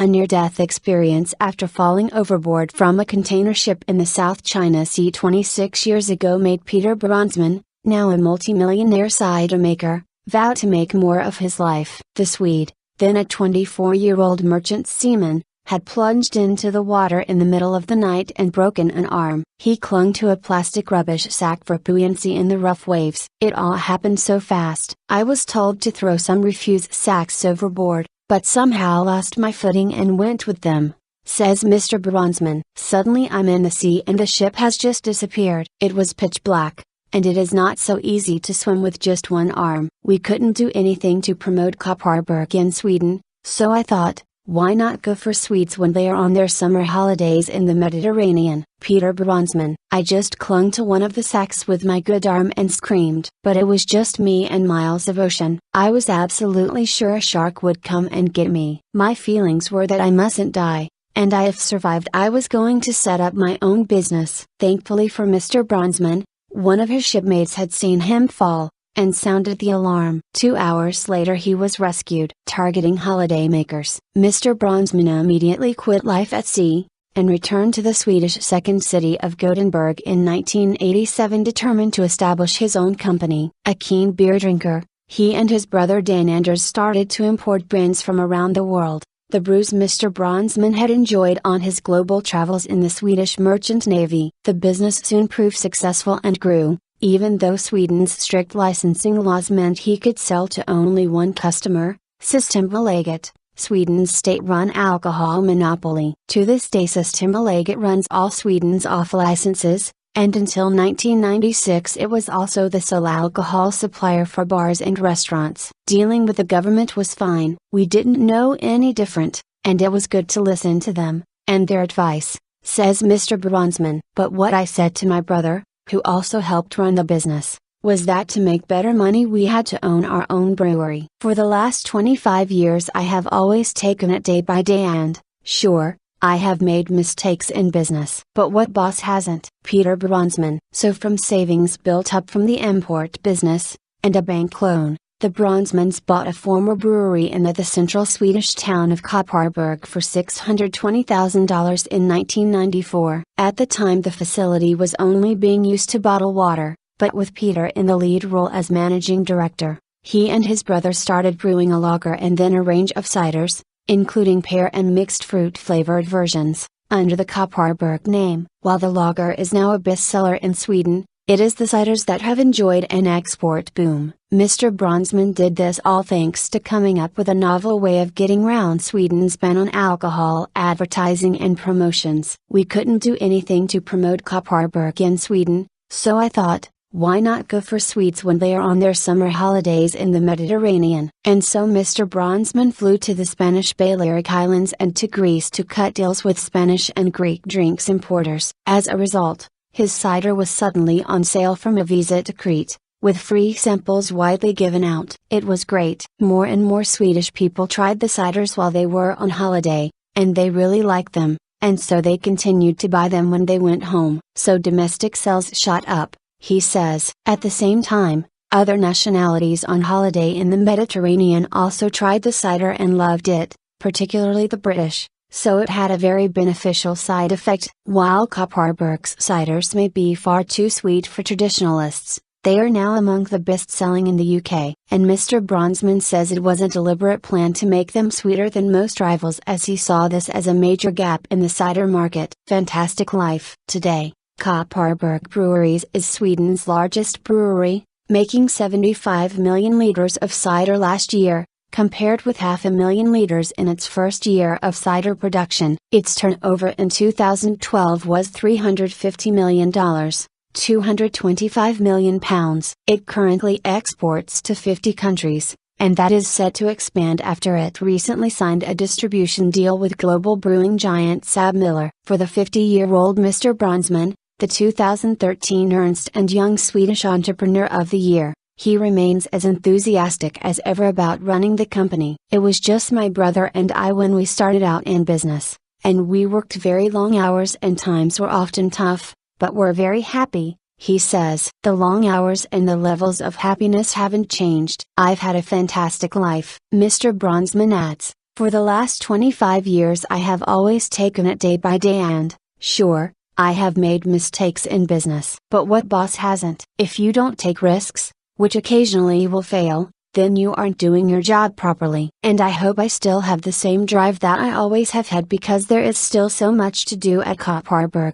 A near-death experience after falling overboard from a container ship in the South China Sea 26 years ago made Peter Bronsman, now a multimillionaire cider-maker, vow to make more of his life. The Swede, then a 24-year-old merchant seaman, had plunged into the water in the middle of the night and broken an arm. He clung to a plastic rubbish sack for buoyancy in the rough waves. It all happened so fast. I was told to throw some refuse sacks overboard, but somehow lost my footing and went with them, says Mr. Bronsman. Suddenly I'm in the sea and the ship has just disappeared. It was pitch black, and it is not so easy to swim with just one arm. We couldn't do anything to promote Kopparberg in Sweden, so I thought, why not go for Swedes when they are on their summer holidays in the Mediterranean? Peter Bronsman. I just clung to one of the sacks with my good arm and screamed. But it was just me and miles of ocean. I was absolutely sure a shark would come and get me. My feelings were that I mustn't die, and if survived I was going to set up my own business. Thankfully for Mr. Bronsman, one of his shipmates had seen him fall, and sounded the alarm. 2 hours later he was rescued. Targeting holidaymakers. Mr. Bronsman immediately quit life at sea, and returned to the Swedish second city of Gothenburg in 1987 determined to establish his own company. A keen beer drinker, he and his brother Dan Anders started to import brands from around the world. The brews Mr. Bronsman had enjoyed on his global travels in the Swedish Merchant Navy. The business soon proved successful and grew, even though Sweden's strict licensing laws meant he could sell to only one customer, Systembolaget, Sweden's state-run alcohol monopoly. To this day Systembolaget runs all Sweden's off-licenses, and until 1996 it was also the sole alcohol supplier for bars and restaurants. Dealing with the government was fine. We didn't know any different, and it was good to listen to them, and their advice, says Mr. Bronsman. But what I said to my brother, who also helped run the business, was that to make better money we had to own our own brewery. For the last 25 years I have always taken it day by day and, sure, I have made mistakes in business. But what boss hasn't? Peter Bronsman. So from savings built up from the import business, and a bank loan, the Bronsmans bought a former brewery in the central Swedish town of Kopparberg for $620,000 in 1994. At the time the facility was only being used to bottle water. But with Peter in the lead role as managing director, he and his brother started brewing a lager and then a range of ciders, including pear and mixed fruit flavored versions, under the Kopparberg name. While the lager is now a bestseller in Sweden, it is the ciders that have enjoyed an export boom. Mr. Bronsman did this all thanks to coming up with a novel way of getting round Sweden's ban on alcohol advertising and promotions. We couldn't do anything to promote Kopparberg in Sweden, so I thought, why not go for Swedes when they are on their summer holidays in the Mediterranean? And so Mr. Bronsman flew to the Spanish Balearic Islands and to Greece to cut deals with Spanish and Greek drinks importers. As a result, his cider was suddenly on sale from a visa to Crete, with free samples widely given out. It was great. More and more Swedish people tried the ciders while they were on holiday, and they really liked them, and so they continued to buy them when they went home. So domestic sales shot up, he says. At the same time, other nationalities on holiday in the Mediterranean also tried the cider and loved it, particularly the British, so it had a very beneficial side effect. While Kopparberg's ciders may be far too sweet for traditionalists, they are now among the best-selling in the UK. And Mr. Bronsman says it was a deliberate plan to make them sweeter than most rivals as he saw this as a major gap in the cider market. Fantastic life. Today, Kopparberg Breweries is Sweden's largest brewery, making 75 million liters of cider last year, compared with 500,000 liters in its first year of cider production. Its turnover in 2012 was $350 million, £225 million. It currently exports to 50 countries, and that is set to expand after it recently signed a distribution deal with global brewing giant SABMiller. For the 50-year-old Mr. Bronsman, the 2013 Ernst & Young Swedish Entrepreneur of the Year, he remains as enthusiastic as ever about running the company. It was just my brother and I when we started out in business, and we worked very long hours and times were often tough, but we're very happy, he says. The long hours and the levels of happiness haven't changed. I've had a fantastic life. Mr. Bronsman adds, For the last 25 years I have always taken it day by day and, sure, I have made mistakes in business. But what boss hasn't? If you don't take risks, which occasionally will fail, then you aren't doing your job properly. And I hope I still have the same drive that I always have had, because there is still so much to do at Kopparberg.